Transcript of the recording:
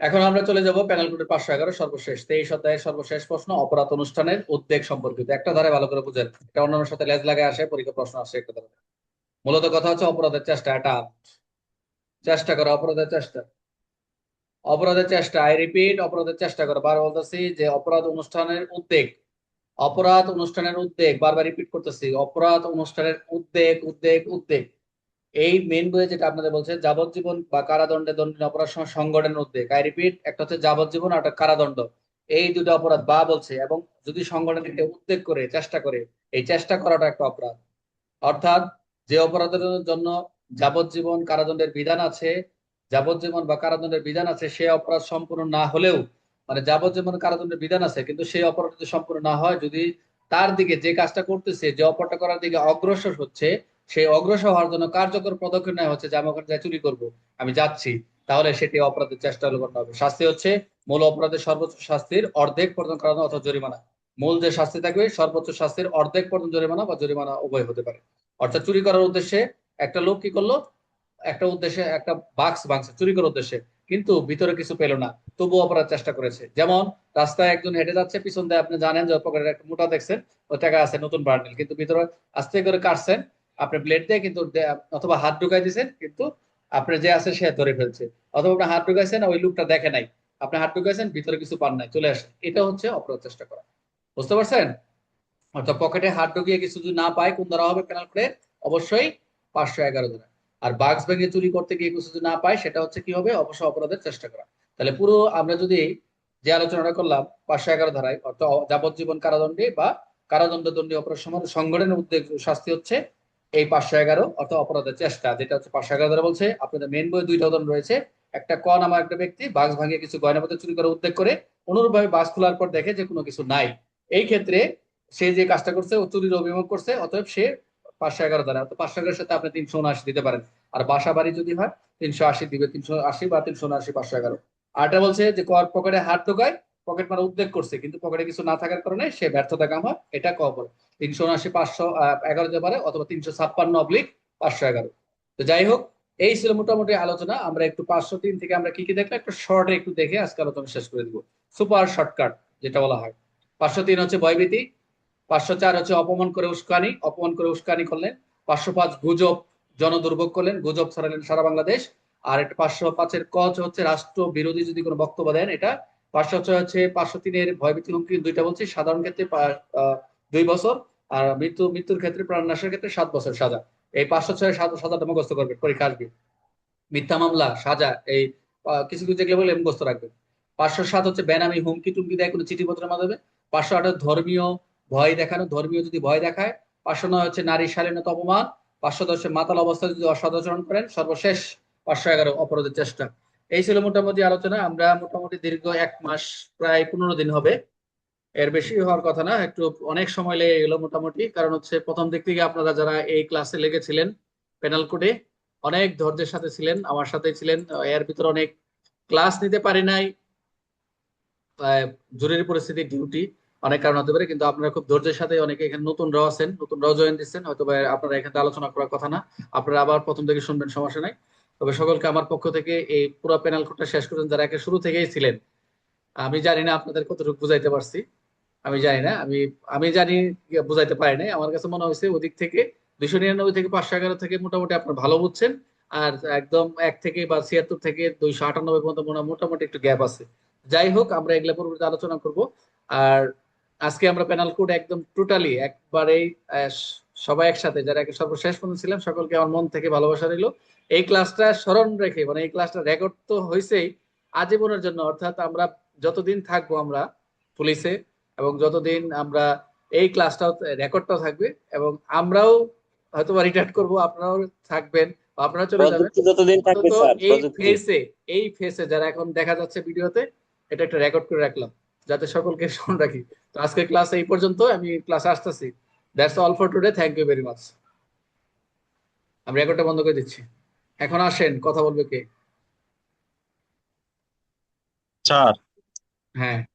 এখন আমরা চলে যাব প্যানেল কোডের 511 সর্বশেষ 23 অধ্যায়ের সর্বশেষ প্রশ্ন, অপরাধ অনুষ্ঠানের উদ্বেগ সম্পর্কিত। একটা ধারে ভালো করে বুঝেন, এটা অন্যান্য সাথে লেজ লাগে আসে, পরীক্ষা প্রশ্ন আসে একটা ধারে। মূলত কথা হচ্ছে অপরাধের চেষ্টা, এটা চেষ্টা করা, অপরাধের চেষ্টা, অপরাধের চেষ্টা, আই রিপিট, অপরাধের চেষ্টা করা। বার বলতেছি যে অপরাধ অনুষ্ঠানের উদ্বেগ, অপরাধ অনুষ্ঠানের উদ্বেগ, বারবার রিপিট করতেছি, অপরাধ অনুষ্ঠানের উদ্বেগ, উদ্বেগ, উদ্বেগ। এই মেন বইয়ে যেটা আপনাদের বলছে যাবজ্জীবন বা কারাদণ্ডে দণ্ডিত অপরাধ সংগঠনের উদ্বেগ। আই রিপিট, একটা হচ্ছে যাবজ্জীবন আর একটা কারাদণ্ড। এই দুটো অপরাধ বা বলছে, এবং যদি সংগঠনকে উদ্বেগ করে চেষ্টা করে, এই চেষ্টা করাটা একটা অপরাধ। অর্থাৎ যে অপরাধের জন্য যাবজ্জীবন কারাদণ্ডের বিধান আছে, যাবজ্জীবন বা কারাদণ্ডের বিধান আছে, সে অপরাধ সম্পূর্ণ না হলেও, মানে যাবজ্জীবন কারাদণ্ডের বিধান আছে কিন্তু সেই অপরাধ যদি সম্পূর্ণ না হয়, যদি তার দিকে যে কাজটা করতেছে, যে অপরাধটা করার দিকে অগ্রসর হচ্ছে, সেই অগ্রসর হওয়ার জন্য কার্যকর পদক্ষেপ নেওয়া হচ্ছে যে আমি ওখানে যাই চুরি করবো, আমি যাচ্ছি, তাহলে সেটি অপরাধের চেষ্টা হলে করতে হবে। শাস্তি হচ্ছে মূল অপরাধের সর্বোচ্চ শাস্তির অর্ধেক পর্যন্ত কারাদণ্ড অথবা জরিমানা। মূল যে শাস্তি থাকবে সর্বোচ্চ শাস্তির অর্ধেক পর্যন্ত জরিমানা বা জরিমানা উভয় হতে পারে। অর্থাৎ চুরি করার উদ্দেশ্যে একটা লোক কি করলো, একটা উদ্দেশ্যে একটা বাক্স ভাঙছে চুরি করার উদ্দেশ্যে, কিন্তু ভিতরে কিছু পেল না, তবুও অপরাধ চেষ্টা করেছে। যেমন রাস্তায় একজন হেঁটে যাচ্ছে, পিছন দিয়ে আপনি জানেন যে পকেটে একটা মোটা দেখছেন, ওই টাকা আছে নতুন বান্ডিল, কিন্তু ভিতরে আস্তে করে কাটছেন আপনি ব্লেড দিয়ে, কিন্তু অথবা হাত ঢুকাই দিয়েছেন, কিন্তু আপনার যে আছে সে ধরে ফেলছে। অথবা আপনি হাত ঢুকাইছেন, ওই লোকটা দেখে নাই, আপনি হাত ঢুকাইছেন, ভিতরে কিছু পান নাই, চলে আসে। এটা হচ্ছে অপরাধ চেষ্টা করা। বুঝতে পারছেন? অর্থাৎ পকেটে হাত ঢুকিয়ে কিছু যদি না পায়, কোন ধরা হবে পেনাল করে? অবশ্যই 511 ধারা। আর বাক্স ভেঙে চুরি করতে গিয়ে কিছু যদি না পায়, সেটা হচ্ছে কি হবে? অবশ্যই অপরাধের চেষ্টা করা। তাহলে পুরো আমরা যদি যে আলোচনাটা করলাম 511 ধারায়, অর্থাৎ যাবজ্জীবন কারাদণ্ডে বা কারাদণ্ড দণ্ডী অপরাধ সংগঠনের উদ্যোগ শাস্তি হচ্ছে এই 511, অর্থাৎ অপরাধের চেষ্টা, যেটা হচ্ছে 511 ধারা বলছে। আপনাদের মেন বই দুইটা উদাহরণ রয়েছে। একটা, ক নামা একটা ব্যক্তি বাক্স ভাঙিয়ে কিছু গয়নাপত্র চুরি করার উদ্যোগ করে, অনুরূপভাবে বাক্স খোলার পর দেখে যে কোনো কিছু নাই। এই ক্ষেত্রে সে যে কাজটা করছে ও চুরির অভিযোগ করছে, অতএব সে 511 দ্বারা, অর্থাৎ 511 সাথে আপনি 379 দিতে পারেন। আর বাসা বাড়ি যদি হয় 380 দিবে, 380 বা 379, 511। আরটা বলছে যে পকেটে হাত ঢোকায়, পকেট মারা উদ্যোগ করছে কিন্তু পকেটে কিছু না থাকার কারণে সে ব্যর্থতা কাম হয়, এটা ক পড়ে। 379, 511 দিতে পারে, অথবা 356/511। তো যাই হোক, এই ছিল মোটামুটি আলোচনা। আমরা একটু 503 থেকে আমরা কি কি দেখলাম একটু শর্টে একটু দেখে আজকে আলোচনা শেষ করে দিব। সুপার শর্টকাট যেটা বলা হয়। 503 হচ্ছে ভয়ভীতি, 504 হচ্ছে অপমান করে উস্কানি, অপমান করে উস্কানি করলেন। 505 গুজব, জনদুর্ভোগ করলেন, গুজব ছড়ালেন সারা বাংলাদেশ। আর একটা 505-এর ক হচ্ছে রাষ্ট্র বিরোধী যদি কোনো বক্তব্য দেন, এটা। 506 হচ্ছে 503-এর ভয়ভীতি হুমকি দুইটা বলছি, সাধারণ ক্ষেত্রে 2 বছর, আর মৃত্যুর ক্ষেত্রে প্রাণনাশের ক্ষেত্রে 7 বছর সাজা। এই 506 সাজাটা মুখস্থ করবেন, পরীক্ষা আসবে। মিথ্যা মামলা সাজা এই কিছু কিছু যেগুলো বলে মুখস্থ রাখবেন। 507 হচ্ছে বেনামি হুমকি টুমকি দেয় কোনো চিঠিপত্রের মাধ্যমে। 508 ধর্মীয় ভয় দেখানো, ধর্মীয় যদি ভয় দেখায়। 509 হচ্ছে নারী শালীনতা অপমান। 510 মাতাল অবস্থায় যদি অসদাচরণ করেন। সর্বশেষ 511 অপরাধের চেষ্টা। এই ছিল মোটামুটি আলোচনা। আমরা মোটামুটি দীর্ঘ 1 মাস, প্রায় 15 দিন হবে, এর বেশি হওয়ার কথা না, একটু অনেক সময় লেগে গেল মোটামুটি। কারণ হচ্ছে প্রথম দিক থেকে আপনারা যারা এই ক্লাসে লেগেছিলেন পেনাল কোডে, অনেক ধৈর্যের সাথে ছিলেন, আমার সাথে ছিলেন। এর ভিতরে অনেক ক্লাস নিতে পারি নাই, জরুরি পরিস্থিতি, ডিউটি, অনেক কারণ হতে পারে, কিন্তু আপনারা খুব ধৈর্যের সাথে, অনেকে এখানে নতুনরাও আছেন, নতুনরাও জয়েন দিচ্ছেন, হয়তো বা আপনারা এখানে আলোচনা করার কথা না, আপনারা আবার প্রথম থেকে শুনবেন, সমস্যা নাই। তবে সকলকে আমার পক্ষ থেকে এই পুরো পেনাল কোডটা শেষ করেন যারা একে শুরু থেকেই ছিলেন। আমি জানি না আপনাদের কতটুকু বুঝাইতে পারছি, আমি জানি না, আমি জানি বুঝাইতে পারি নাই। আমার কাছে মনে হয়েছে ওদিক থেকে 299 থেকে 511 থেকে মোটামুটি আপনার ভালো বুঝছেন। আর একদম 1 থেকে বা 76 থেকে 298 পর্যন্ত মোটামুটি একটু গ্যাপ আছে। যাই হোক, আমরা এগুলা পরবর্তী আলোচনা করব। আর আজকে আমরা প্যানাল কোড একদম টোটালি একবারেই আহ, সবাই একসাথে যারা একে সর্বশেষ পর্যন্ত ছিলেন, সকলকে আমার মন থেকে ভালোবাসা রইলো। এই ক্লাসটা স্মরণ রেখে, মানে এই ক্লাসটা রেকর্ড তো হয়েছেই আজীবনের জন্য, অর্থাৎ আমরা যতদিন থাকবো আমরা পুলিশে, এবং যতদিন আমরা এই ক্লাসটাও রেকর্ডটাও থাকবে, এবং আমরাও হয়তো রিটায়ার করব, আপনারাও থাকবেন বা আপনারা চলে যাবেন। প্রযুক্তি যতদিন থাকবে অন্তত স্যার, এই প্রযুক্তি। ফেসে, এই ফেসে যারা এখন দেখা যাচ্ছে ভিডিওতে, এটা একটা রেকর্ড করে রাখলাম যাতে সকলকে স্মরণ রাখি। তো আজকের ক্লাস এই পর্যন্ত, আমি ক্লাসে আসতেছি। That's all for today, thank you very much. আমি রেকর্ডটা বন্ধ করে দিচ্ছি। এখন আসেন, কথা বলবে কে? স্যার। হ্যাঁ।